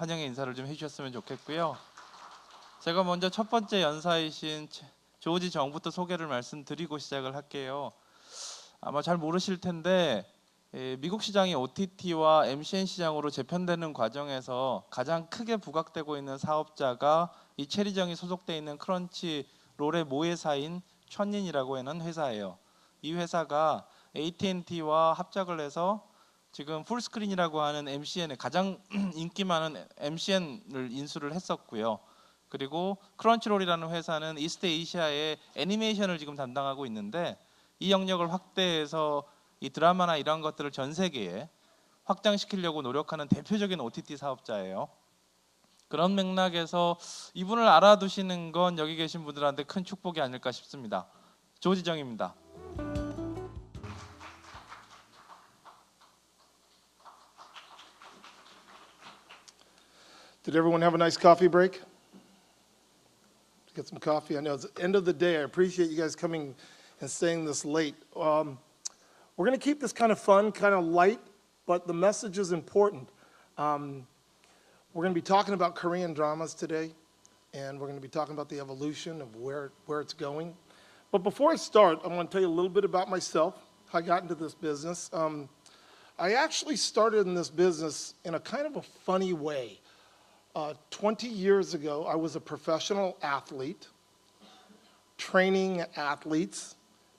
환영의 인사를 좀 해주셨으면 좋겠고요. 제가 먼저 첫 번째 연사이신 조지 정부터 소개를 말씀드리고 시작을 할게요. 아마 잘 모르실 텐데 미국 시장이 OTT와 MCN 시장으로 재편되는 과정에서 가장 크게 부각되고 있는 사업자가 이 체리정이 소속돼 있는 크런치롤의 모회사인 천인이라고 하는 회사예요. 이 회사가 AT&T와 합작을 해서 지금 풀스크린이라고 하는 MCN에 가장 인기 많은 MCN을 인수를 했었고요. 그리고 크런치롤이라는 회사는 이스트 에이시아의 애니메이션을 지금 담당하고 있는데 이 영역을 확대해서 이 드라마나 이런 것들을 전 세계에 확장시키려고 노력하는 대표적인 OTT 사업자예요. 그런 맥락에서 이분을 알아두시는 건 여기 계신 분들한테 큰 축복이 아닐까 싶습니다. 조지정입니다. Did everyone have a nice coffee break? Get some coffee. I know it's the end of the day. I appreciate you guys coming and staying this late. We're going to keep this kind of fun, kind of light, but the message is important. We're going to be talking about Korean dramas today, and we're going to be talking about the evolution of where it's going. But before I start, I want to tell you a little bit about myself, how I got into this business. I actually started in this business in a kind of a funny way. 20 years ago, I was a professional athlete, training athletes,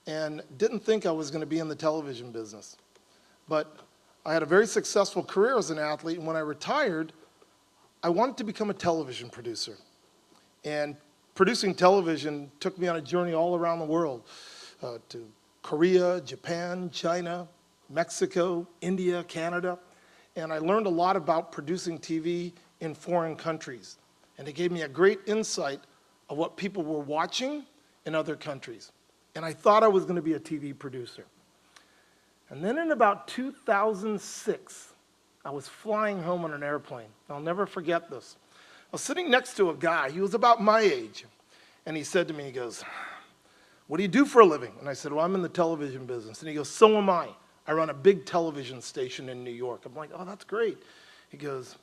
and didn't think I was going to be in the television business. But I had a very successful career as an athlete, and when I retired, I wanted to become a television producer. And producing television took me on a journey all around the world, to Korea, Japan, China, Mexico, India, Canada. And I learned a lot about producing TV in foreign countries. And it gave me a great insight of what people were watching in other countries. And I thought I was going to be a TV producer. And then in about 2006, I was flying home on an airplane. I'll never forget this. I was sitting next to a guy. He was about my age. And he said to me, he goes, "What do you do for a living?" And I said, "Well, I'm in the television business." And he goes, "So am I. I run a big television station in New York." I'm like, "Oh, that's great." He goes,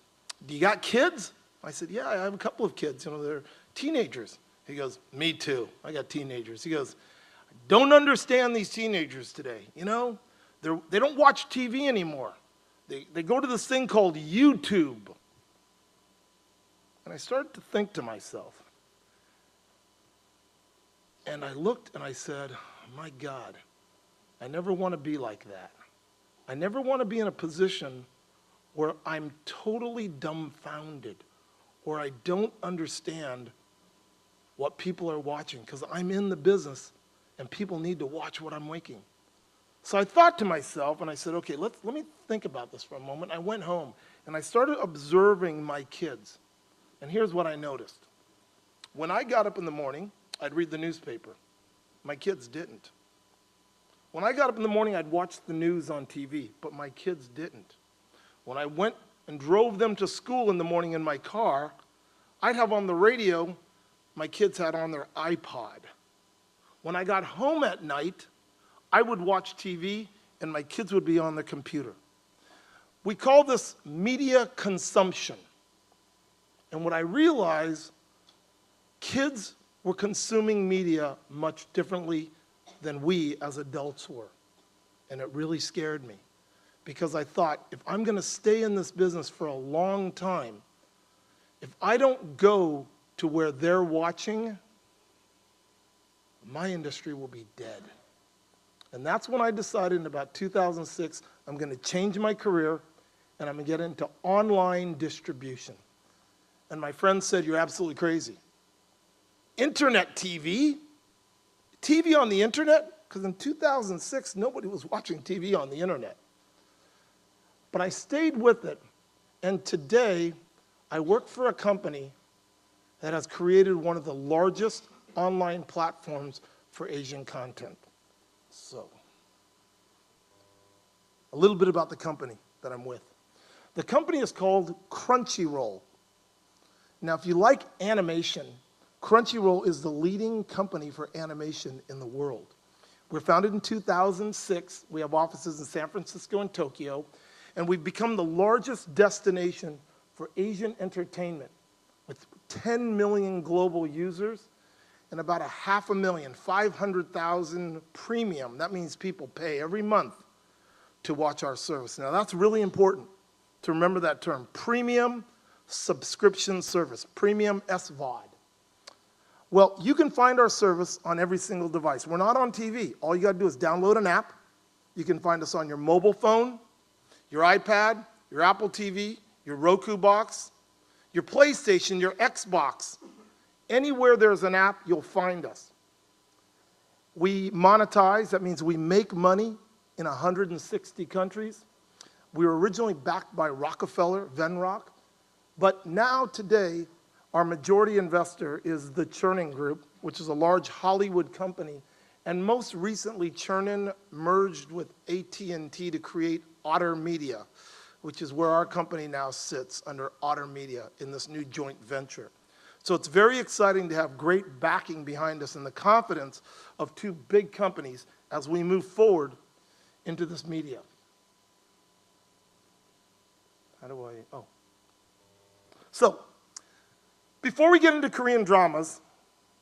"Do you got kids?" I said, "Yeah, I have a couple of kids. You know, they're teenagers." He goes, "Me too. I got teenagers." He goes, "I don't understand these teenagers today. You know, they don't watch TV anymore. They go to this thing called YouTube." And I started to think to myself. And I looked and I said, my God, I never want to be like that. I never want to be in a position where I'm totally dumbfounded or I don't understand what people are watching, because I'm in the business and people need to watch what I'm making. So I thought to myself, and I said, okay, let me think about this for a moment. I went home and I started observing my kids. And here's what I noticed. When I got up in the morning, I'd read the newspaper. My kids didn't. When I got up in the morning, I'd watch the news on TV, but my kids didn't. When I went and drove them to school in the morning in my car, I'd have on the radio, my kids had on their iPod. When I got home at night, I would watch TV and my kids would be on the computer. We call this media consumption. And what I realized, kids were consuming media much differently than we as adults were. And it really scared me, because I thought, if I'm going to stay in this business for a long time, if I don't go to where they're watching, my industry will be dead. And that's when I decided in about 2006, I'm going to change my career and I'm going to get into online distribution. And my friend said, "You're absolutely crazy. Internet TV? TV on the internet?" Because in 2006, nobody was watching TV on the internet. But I stayed with it. And today, I work for a company that has created one of the largest online platforms for Asian content. So, a little bit about the company that I'm with. The company is called Crunchyroll. Now, if you like animation, Crunchyroll is the leading company for animation in the world. We're founded in 2006. We have offices in San Francisco and Tokyo, and we've become the largest destination for Asian entertainment with 10 million global users and about 500,000, 500,000 premium. That means people pay every month to watch our service. Now that's really important to remember that term, premium subscription service, premium SVOD. Well, you can find our service on every single device. We're not on TV. All you gotta do is download an app. You can find us on your mobile phone, your iPad, your Apple TV, your Roku box, your PlayStation, your Xbox. Anywhere there's an app, you'll find us. We monetize, that means we make money in 160 countries. We were originally backed by Rockefeller, Venrock, but now today, our majority investor is the Churning Group, which is a large Hollywood company, and most recently, Churnin merged with AT&T to create Otter Media, which is where our company now sits under Otter Media in this new joint venture. So it's very exciting to have great backing behind us and the confidence of two big companies as we move forward into this media. So, before we get into Korean dramas,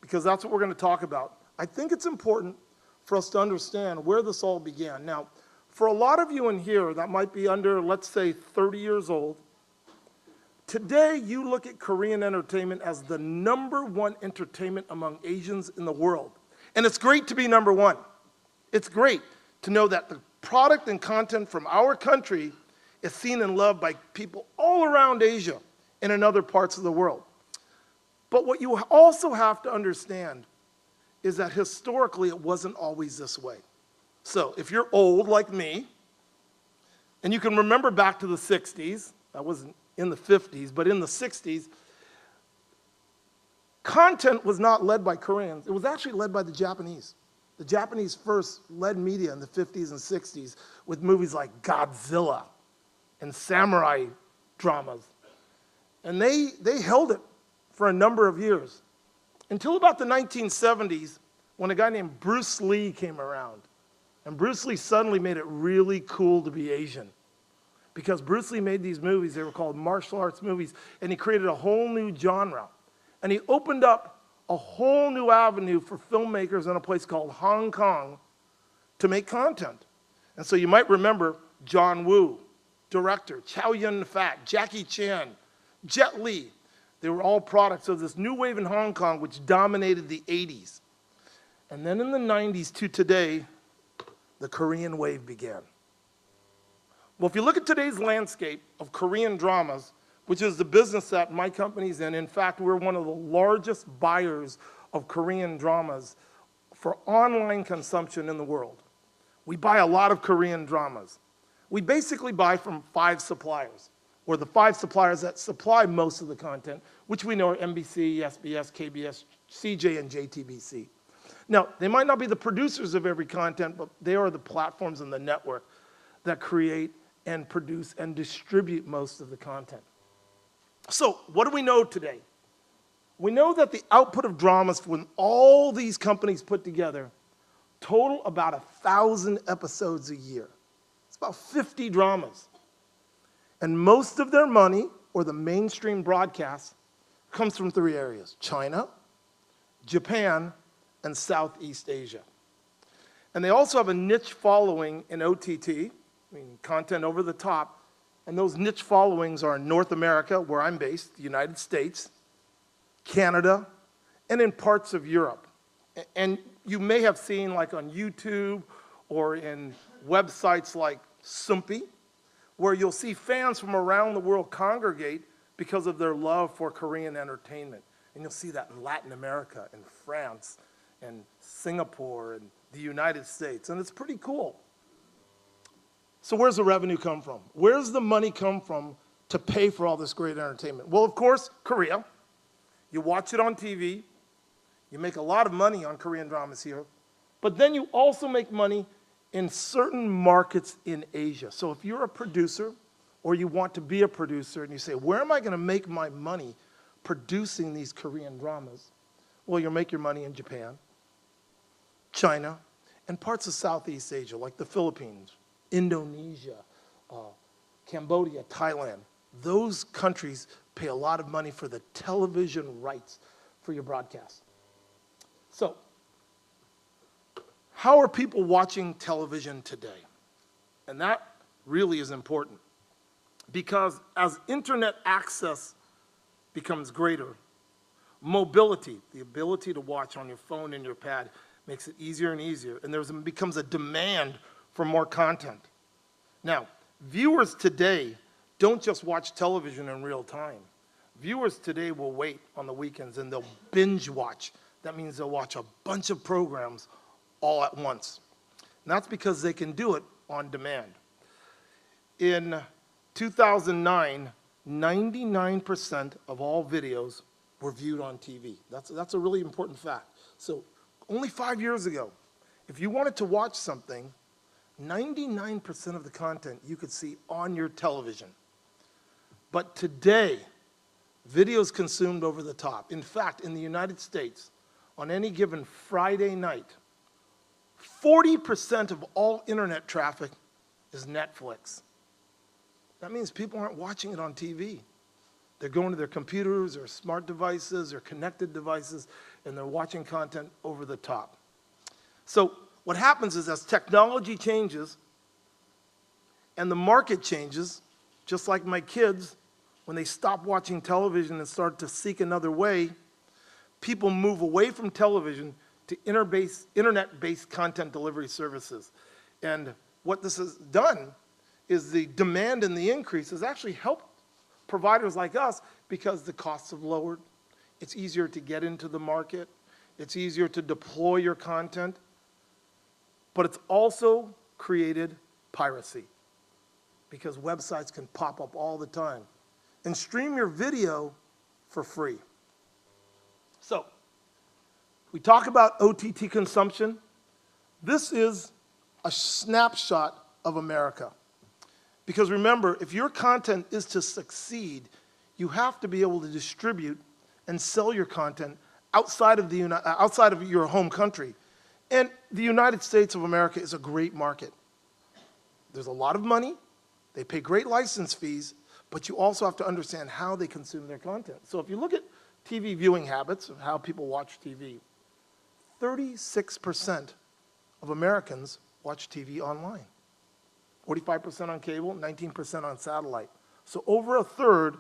because that's what we're going to talk about, I think it's important for us to understand where this all began. Now, for a lot of you in here that might be under, let's say, 30 years old, today you look at Korean entertainment as the #1 entertainment among Asians in the world. And it's great to be #1. It's great to know that the product and content from our country is seen and loved by people all around Asia and in other parts of the world. But what you also have to understand is that historically it wasn't always this way. So if you're old like me, and you can remember back to the 60s, that wasn't in the 50s, but in the 60s, content was not led by Koreans. It was actually led by the Japanese. The Japanese first led media in the 50s and 60s with movies like Godzilla and samurai dramas. And they held it for a number of years, until about the 1970s, when a guy named Bruce Lee came around. And Bruce Lee suddenly made it really cool to be Asian. Because Bruce Lee made these movies, they were called martial arts movies, and he created a whole new genre. And he opened up a whole new avenue for filmmakers in a place called Hong Kong to make content. And so you might remember John Woo, director, Chow Yun-fat, Jackie Chan, Jet Li. They were all products of this new wave in Hong Kong, which dominated the 80s. And then in the 90s to today, the Korean wave began. Well, if you look at today's landscape of Korean dramas, which is the business that my company's in fact, we're one of the largest buyers of Korean dramas for online consumption in the world. We buy a lot of Korean dramas. We basically buy from 5 suppliers, or the 5 suppliers that supply most of the content, which we know are NBC, SBS, KBS, CJ, and JTBC. Now, they might not be the producers of every content, but they are the platforms and the network that create and produce and distribute most of the content. So, what do we know today? We know that the output of dramas when all these companies put together total about 1,000 episodes a year. It's about 50 dramas. And most of their money, or the mainstream broadcast, comes from 3 areas: China, Japan, and Southeast Asia. And they also have a niche following in OTT, content over the top, and those niche followings are in North America, where I'm based, the United States, Canada, and in parts of Europe. And you may have seen, like on YouTube or in websites like Sumpy, where you'll see fans from around the world congregate because of their love for Korean entertainment. And you'll see that in Latin America, in France, and Singapore, and the United States. And it's pretty cool. So where's the revenue come from? Where's the money come from to pay for all this great entertainment? Well, of course, Korea. You watch it on TV. You make a lot of money on Korean dramas here. But then you also make money in certain markets in Asia. So if you're a producer, or you want to be a producer, and you say, where am I going to make my money producing these Korean dramas? Well, you'll make your money in Japan, China, and parts of Southeast Asia, like the Philippines, Indonesia, Cambodia, Thailand. those countries pay a lot of money for the television rights for your broadcast. So, how are people watching television today? And that really is important, because as internet access becomes greater, mobility, the ability to watch on your phone and your pad, makes it easier and easier, and there becomes a demand for more content. Now, viewers today don't just watch television in real time. Viewers today will wait on the weekends and they'll binge watch. That means they'll watch a bunch of programs all at once. And that's because they can do it on demand. In 2009, 99% of all videos were viewed on TV. That's a really important fact. So only 5 years ago, if you wanted to watch something, 99% of the content you could see on your television. But today, video is consumed over the top. In fact, in the United States, on any given Friday night, 40% of all internet traffic is Netflix. That means people aren't watching it on TV. They're going to their computers or smart devices or connected devices, and they're watching content over the top. So what happens is, as technology changes and the market changes, just like my kids, when they stop watching television and start to seek another way, people move away from television to internet-based content delivery services. And what this has done is the demand and the increase has actually helped providers like us, because the costs have lowered. It's easier to get into the market. It's easier to deploy your content. But it's also created piracy, because websites can pop up all the time and stream your video for free. So, we talk about OTT consumption. This is a snapshot of America. Because remember, if your content is to succeed, you have to be able to distribute and sell your content outside of your home country. And the United States of America is a great market. There's a lot of money, they pay great license fees, but you also have to understand how they consume their content. So if you look at TV viewing habits, of how people watch TV, 36% of Americans watch TV online. 45% on cable, 19% on satellite. So over a third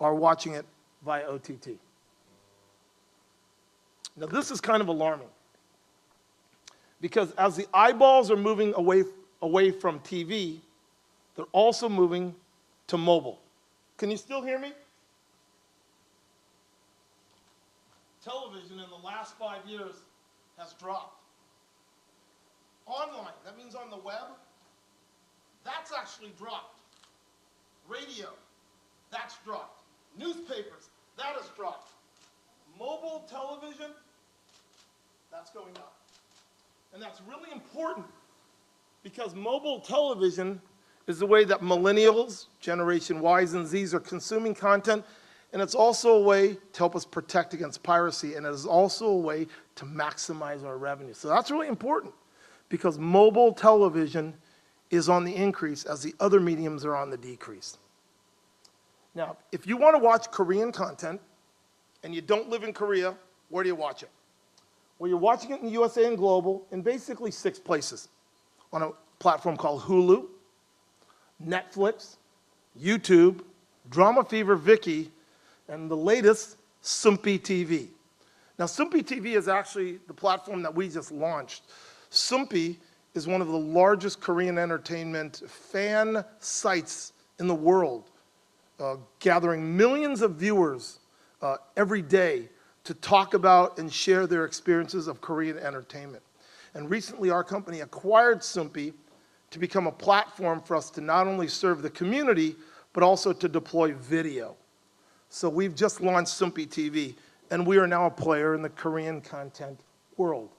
are watching it via OTT. Now this is kind of alarming, because as the eyeballs are moving away from TV, they're also moving to mobile. Can you still hear me? Television in the last 5 years has dropped. Online, that means on the web, that's actually dropped. Radio, that's dropped. Newspapers, that has dropped. Mobile television, that's going up. And that's really important, because mobile television is the way that millennials, Generation Ys and Zs, are consuming content, and it's also a way to help us protect against piracy, and it is also a way to maximize our revenue. So that's really important, because mobile television is on the increase as the other mediums are on the decrease. Now, if you want to watch Korean content and you don't live in Korea, where do you watch it? Well, you're watching it in the USA and Global in basically 6 places. On a platform called Hulu, Netflix, YouTube, Drama Fever Viki, and the latest, Sumpi TV. Now, Sumpi TV is actually the platform that we just launched. Sumpi is one of the largest Korean entertainment fan sites in the world, gathering millions of viewers every day to talk about and share their experiences of Korean entertainment. And recently, our company acquired Sumpi to become a platform for us to not only serve the community, but also to deploy video. So we've just launched Sumpi TV, and we are now a player in the Korean content world.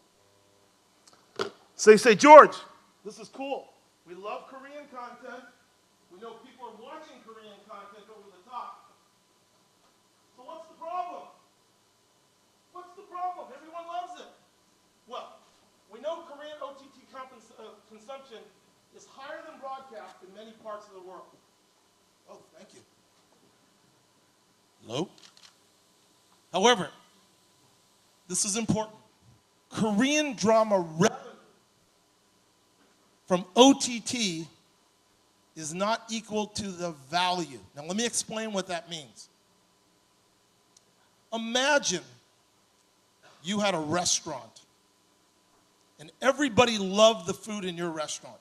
So you say, George, this is cool. We love Korean content. We know people are watching Korean content over the top. So what's the problem? What's the problem? Everyone loves it. Well, we know Korean OTT consumption is higher than broadcast in many parts of the world. Oh, thank you. Hello? However, this is important. Korean drama revenue from OTT is not equal to the value. Now let me explain what that means. Imagine you had a restaurant and everybody loved the food in your restaurant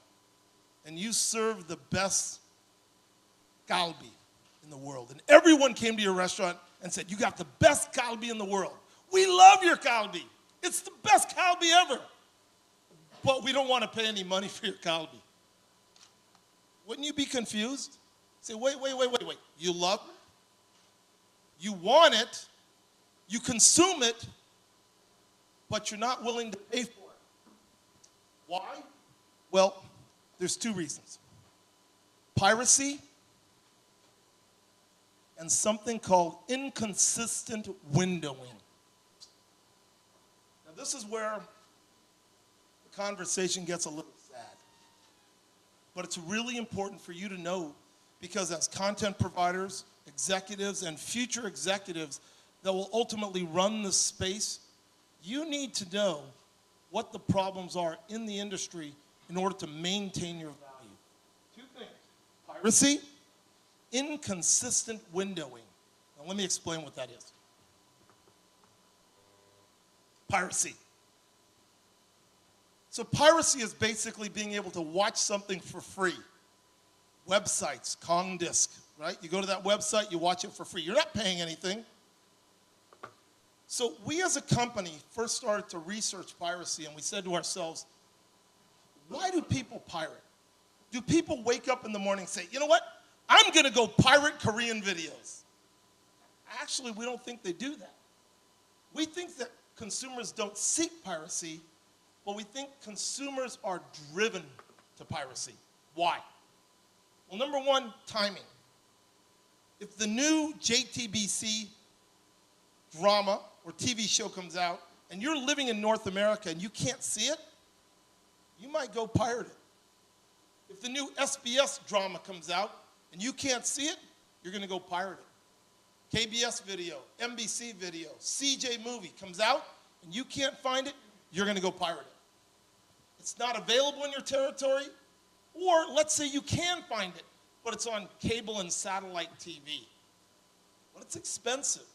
and you served the best galbi in the world. And everyone came to your restaurant and said, you got the best galbi in the world. We love your galbi. It's the best galbi ever. But we don't want to pay any money for your galbi. Wouldn't you be confused? Say, wait. You love it? You want it? You consume it? But you're not willing to pay for it. Why? Well, there's two reasons. Piracy and something called inconsistent windowing. Now this is where the conversation gets a little sad. But it's really important for you to know because as content providers, executives, and future executives that will ultimately run this space, you need to know what the problems are in the industry in order to maintain your value. Two things: piracy, inconsistent windowing. Now let me explain what that is. Piracy. So piracy is basically being able to watch something for free. Websites, Kongdisk, right? You go to that website, you watch it for free. You're not paying anything. So we as a company first started to research piracy and we said to ourselves, why do people pirate? Do people wake up in the morning and say, you know what? I'm going to go pirate Korean videos. Actually, we don't think they do that. We think that consumers don't seek piracy, but we think consumers are driven to piracy. Why? Well, number one, timing. If the new JTBC drama or TV show comes out and you're living in North America and you can't see it, you might go pirate it. If the new SBS drama comes out and you can't see it, you're going to go pirate it. KBS video, NBC video, CJ movie comes out and you can't find it, you're going to go pirate it. It's not available in your territory, or let's say you can find it, but it's on cable and satellite TV. But it's expensive.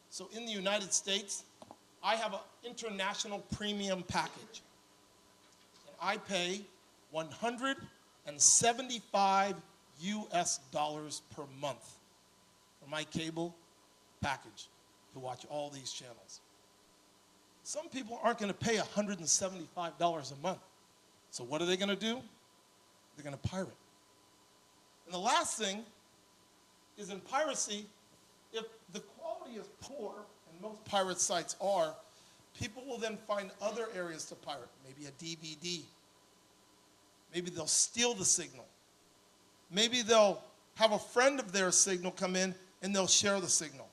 So in the United States, I have an international premium package. And I pay $175 US per month for my cable package to watch all these channels. Some people aren't going to pay $175 a month. So what are they going to do? They're going to pirate. And the last thing is in piracy, if the quality is poor, and most pirate sites are, people will then find other areas to pirate, maybe a DVD. Maybe they'll steal the signal. Maybe they'll have a friend of theirs signal come in and they'll share the signal.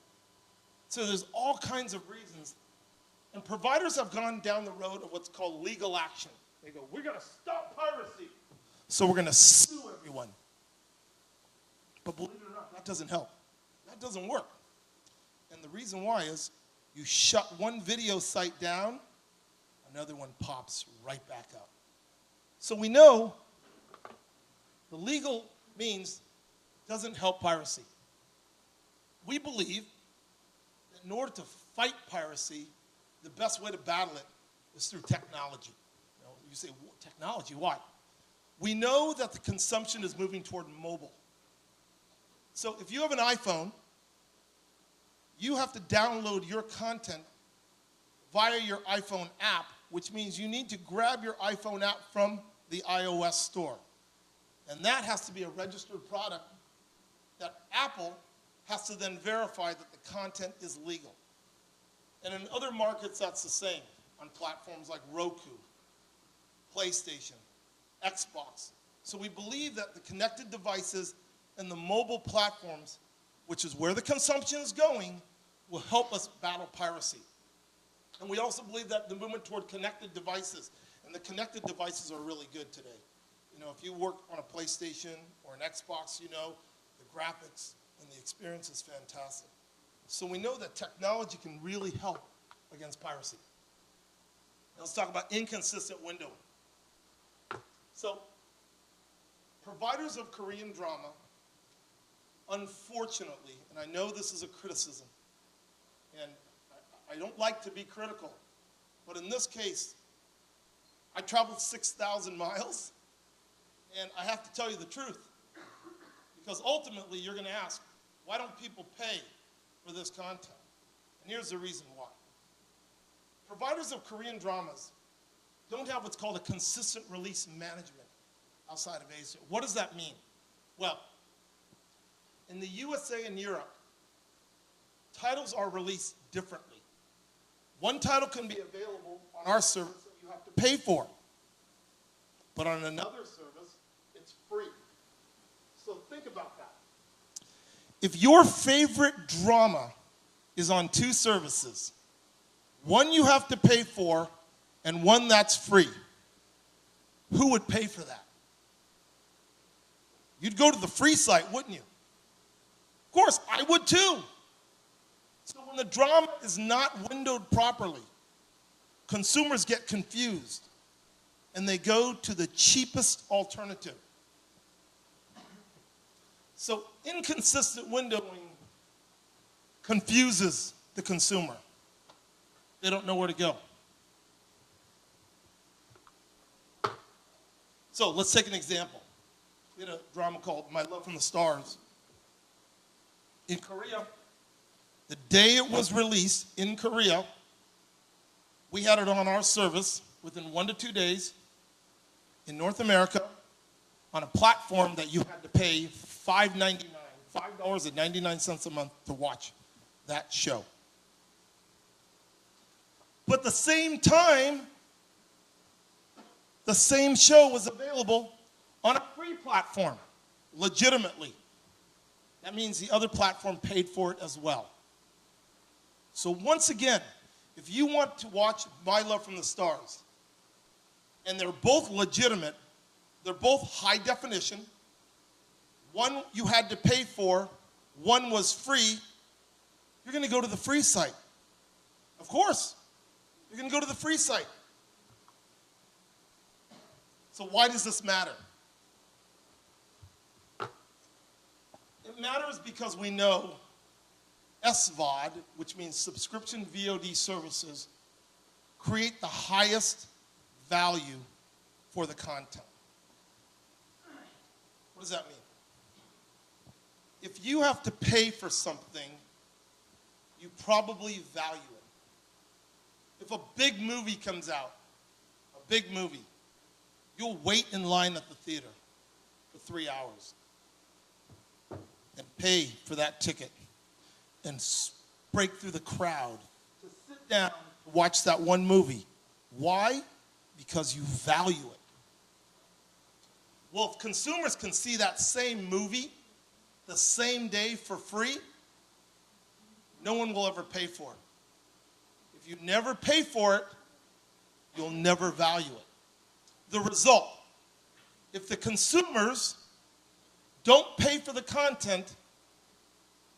So there's all kinds of reasons. And providers have gone down the road of what's called legal action. They go, we're going to stop piracy, so we're going to sue everyone. But believe it or not, that doesn't help. That doesn't work. And the reason why is you shut one video site down, another one pops right back up. So we know the legal means doesn't help piracy. We believe that in order to fight piracy, the best way to battle it is through technology. You say, technology, why? We know that the consumption is moving toward mobile. So if you have an iPhone, you have to download your content via your iPhone app, which means you need to grab your iPhone app from the iOS store. And that has to be a registered product that Apple has to then verify that the content is legal. And in other markets, that's the same on platforms like Roku, PlayStation, Xbox. So we believe that the connected devices and the mobile platforms, which is where the consumption is going, will help us battle piracy. And we also believe that the movement toward connected devices, and the connected devices are really good today. You know, if you work on a PlayStation or an Xbox, you know, the graphics and the experience is fantastic. So we know that technology can really help against piracy. Let's talk about inconsistent windowing. So, providers of Korean drama, unfortunately, and I know this is a criticism, and I don't like to be critical, but in this case, I traveled 6,000 miles, and I have to tell you the truth, because ultimately you're going to ask, why don't people pay for this content? And here's the reason why. Providers of Korean dramas don't have what's called a consistent release management outside of Asia. What does that mean? Well, in the USA and Europe, titles are released differently. One title can be available on our service that you have to pay for, but on another service, it's free. So think about that. If your favorite drama is on two services, one you have to pay for and one that's free, who would pay for that? You'd go to the free site, wouldn't you? Of course, I would too. So when the drama is not windowed properly, consumers get confused and they go to the cheapest alternative. So inconsistent windowing confuses the consumer. They don't know where to go. So let's take an example. We had a drama called My Love from the Stars. In Korea, the day it was released in Korea, we had it on our service within 1 to 2 days in North America on a platform that you had to pay $5.99 a month to watch that show. But at the same time, the same show was available on a free platform, legitimately. That means the other platform paid for it as well. So once again, if you want to watch My Love from the Stars, and they're both legitimate, they're both high definition, one you had to pay for, one was free, you're going to go to the free site. Of course, you're going to go to the free site. So why does this matter? It matters because we know SVOD, which means subscription VOD services, create the highest value for the content. What does that mean? If you have to pay for something, you probably value it. If a big movie comes out, a big movie, you'll wait in line at the theater for 3 hours and pay for that ticket and break through the crowd to sit down to watch that one movie. Why? Because you value it. Well, if consumers can see that same movie the same day for free, no one will ever pay for it. If you never pay for it, you'll never value it. The result, if the consumers don't pay for the content,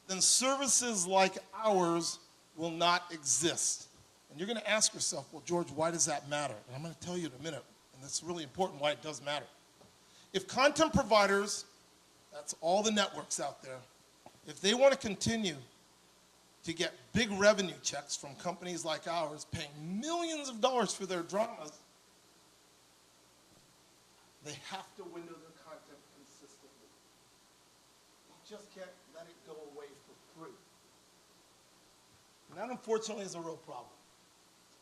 then services like ours will not exist. And you're going to ask yourself, well, George, why does that matter? And I'm going to tell you in a minute, and it's really important why it does matter. If content providers, that's all the networks out there, if they want to continue to get big revenue checks from companies like ours, paying millions of dollars for their dramas, they have to window their content consistently. You just can't let it go away for free. And that, unfortunately, is a real problem.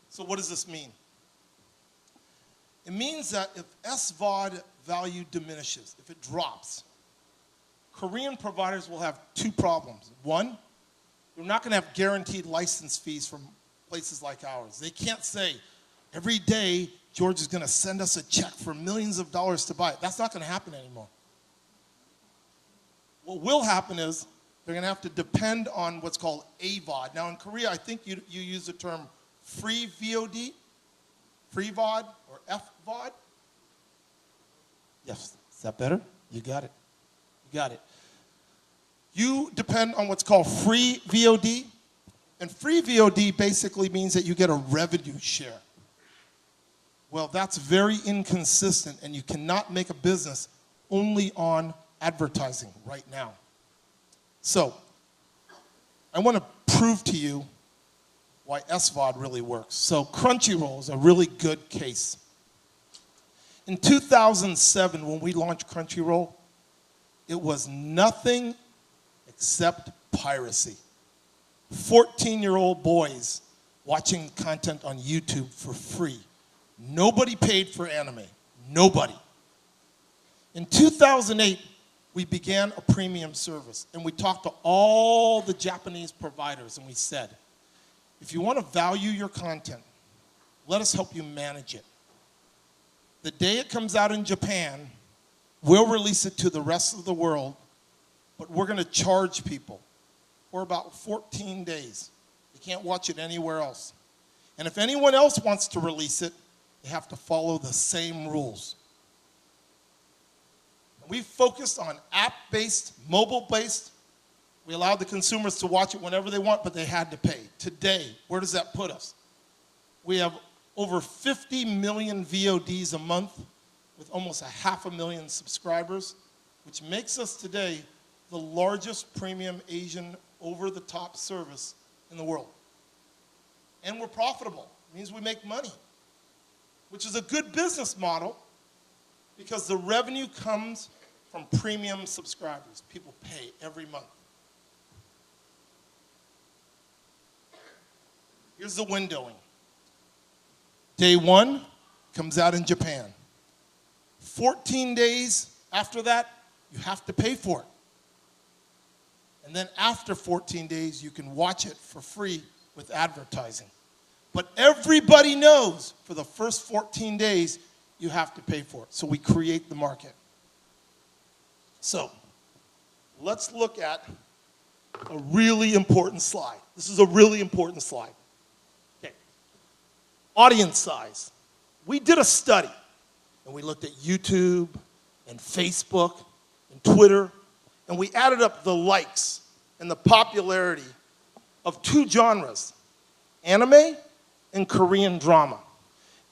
So what does this mean? It means that if SVOD value diminishes, if it drops, Korean providers will have two problems. One, they're not going to have guaranteed license fees from places like ours. They can't say, every day, George is going to send us a check for millions of dollars to buy it. That's not going to happen anymore. What will happen is they're going to have to depend on what's called AVOD. Now, in Korea, I think you use the term free VOD, free VOD, or FVOD. Yes, is that better? You got it. You got it. You depend on what's called free VOD And free VOD basically means that you get a revenue share. Well, that's very inconsistent, and you cannot make a business only on advertising right now. So, I want to prove to you why SVOD really works. So, Crunchyroll is a really good case. In 2007, when we launched Crunchyroll, it was nothing except piracy. 14-year-old boys watching content on YouTube for free. Nobody paid for anime. Nobody. In 2008, we began a premium service, and we talked to all the Japanese providers, and we said, if you want to value your content, let us help you manage it. The day it comes out in Japan, we'll release it to the rest of the world, but we're going to charge people for about 14 days. You can't watch it anywhere else. And if anyone else wants to release it, they have to follow the same rules. We focused on app-based, mobile-based. We allowed the consumers to watch it whenever they want, but they had to pay. Today, where does that put us? We have over 50 million VODs a month with almost 500,000 subscribers, which makes us today the largest premium Asian over-the-top service in the world. And we're profitable. It means we make money, which is a good business model because the revenue comes from premium subscribers. People pay every month. Here's the windowing. Day 1 comes out in Japan. 14 days after that, you have to pay for it. And then after 14 days, you can watch it for free with advertising. But everybody knows for the first 14 days, you have to pay for it. So we create the market. So let's look at a really important slide. This is a really important slide. Okay. Audience size. We did a study, and we looked at YouTube and Facebook and Twitter, and we added up the likes and the popularity of 2 genres, anime and Korean drama.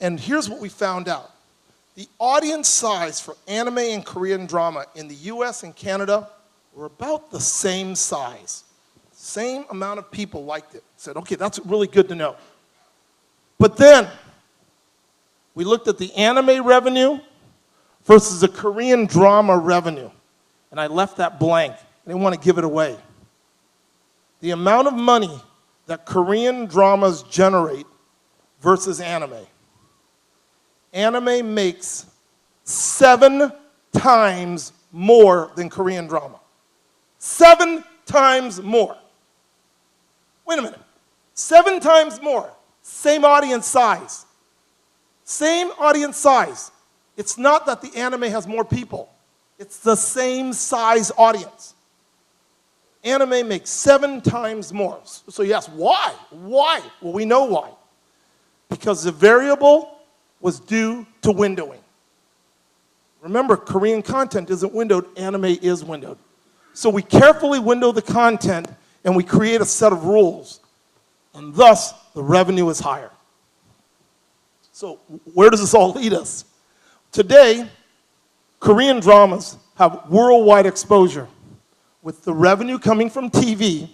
And here's what we found out. The audience size for anime and Korean drama in the US and Canada were about the same size. Same amount of people liked it. Said, okay, that's really good to know. But then we looked at the anime revenue versus the Korean drama revenue. And I left that blank. I didn't want to give it away. The amount of money that Korean dramas generate versus anime. Anime makes 7 times more than Korean drama. 7 times more. Wait a minute. 7 times more. Same audience size. Same audience size. It's not that the anime has more people. It's the same size audience. Anime makes 7 times more. So yes, why? Why? Well, we know why. Because the variable was due to windowing. Remember, Korean content isn't windowed, anime is windowed. So we carefully window the content and we create a set of rules. And thus, the revenue is higher. So where does this all lead us? Today, Korean dramas have worldwide exposure with the revenue coming from TV,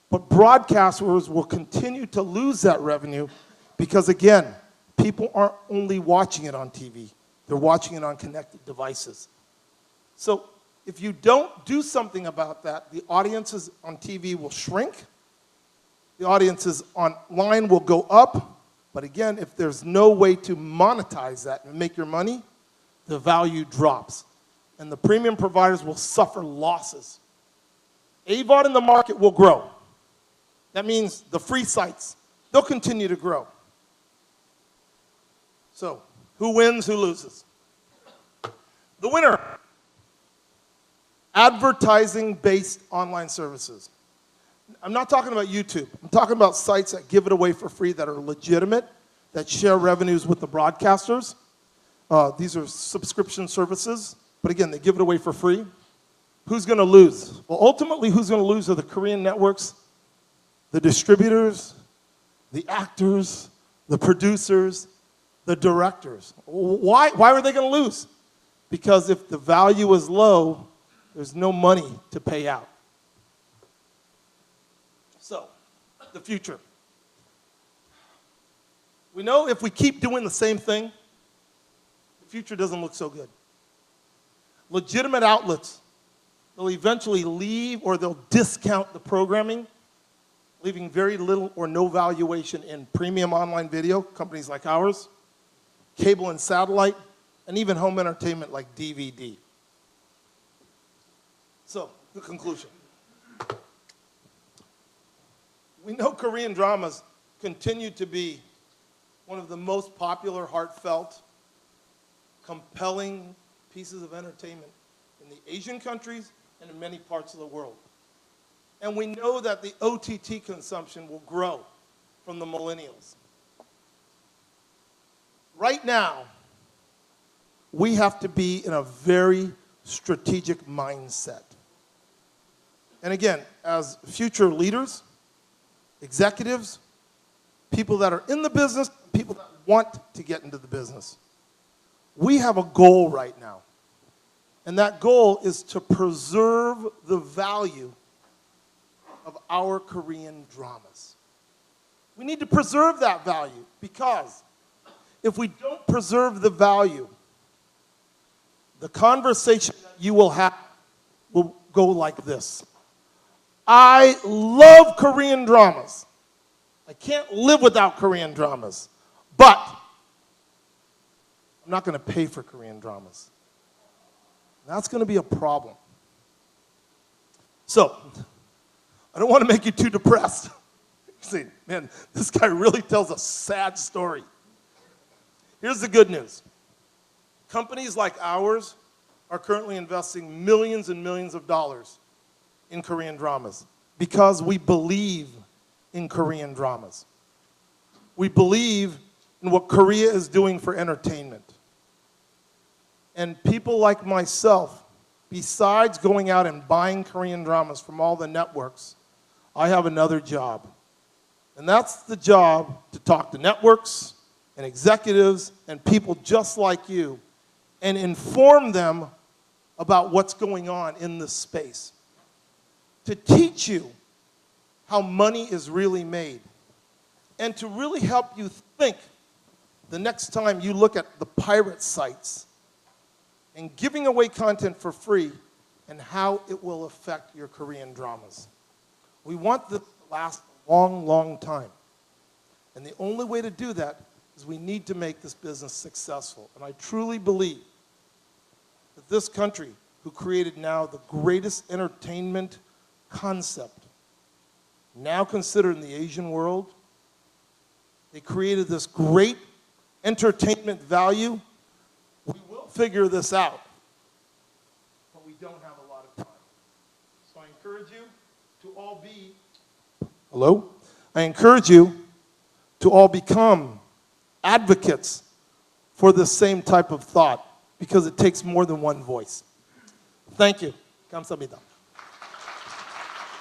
but broadcasters will continue to lose that revenue because, again, people aren't only watching it on TV, they're watching it on connected devices. So if you don't do something about that, the audiences on TV will shrink, the audiences online will go up, but again, if there's no way to monetize that and make your money, the value drops. And the premium providers will suffer losses. AVOD in the market will grow. That means the free sites, they'll continue to grow. So, who wins, who loses? The winner. Advertising-based online services. I'm not talking about YouTube. I'm talking about sites that give it away for free that are legitimate, that share revenues with the broadcasters. These are subscription services, but again, they give it away for free. Who's going to lose? Well, ultimately, who's going to lose are the Korean networks the distributors, the actors, the producers, the directors. Why were they going to lose? Because if the value is low, there's no money to pay out. So, the future. We know if we keep doing the same thing, the future doesn't look so good. Legitimate outlets will eventually leave or they'll discount the programming, leaving very little or no valuation in premium online video, companies like ours, cable and satellite, and even home entertainment like DVD. So, the conclusion. We know Korean dramas continue to be one of the most popular, heartfelt, compelling pieces of entertainment in the Asian countries and in many parts of the world. And we know that the OTT consumption will grow from the millennials. Right now, we have to be in a very strategic mindset. And again, as future leaders, executives, people that are in the business, people that want to get into the business, we have a goal right now. And that goal is to preserve the value of our Korean dramas. We need to preserve that value because if we don't preserve the value, the conversation that you will have will go like this. I love Korean dramas. I can't live without Korean dramas. But I'm not going to pay for Korean dramas. That's going to be a problem. So, I don't want to make you too depressed. You say, man, this guy really tells a sad story. Here's the good news. Companies like ours are currently investing millions and millions of dollars in Korean dramas because we believe in Korean dramas. We believe in what Korea is doing for entertainment. And people like myself, besides going out and buying Korean dramas from all the networks, I have another job. And that's the job to talk to networks and executives and people just like you and inform them about what's going on in this space. To teach you how money is really made and to really help you think the next time you look at the pirate sites and giving away content for free and how it will affect your Korean dramas. We want this to last a long, long time. And the only way to do that is we need to make this business successful. And I truly believe that this country, who created now the greatest entertainment concept, now considered in the Asian world, they created this great entertainment value. We will figure this out, but we don't have a lot of time. So I encourage you to all be, hello? I encourage you to all become advocates for the same type of thought because it takes more than one voice. Thank you. 감사합니다.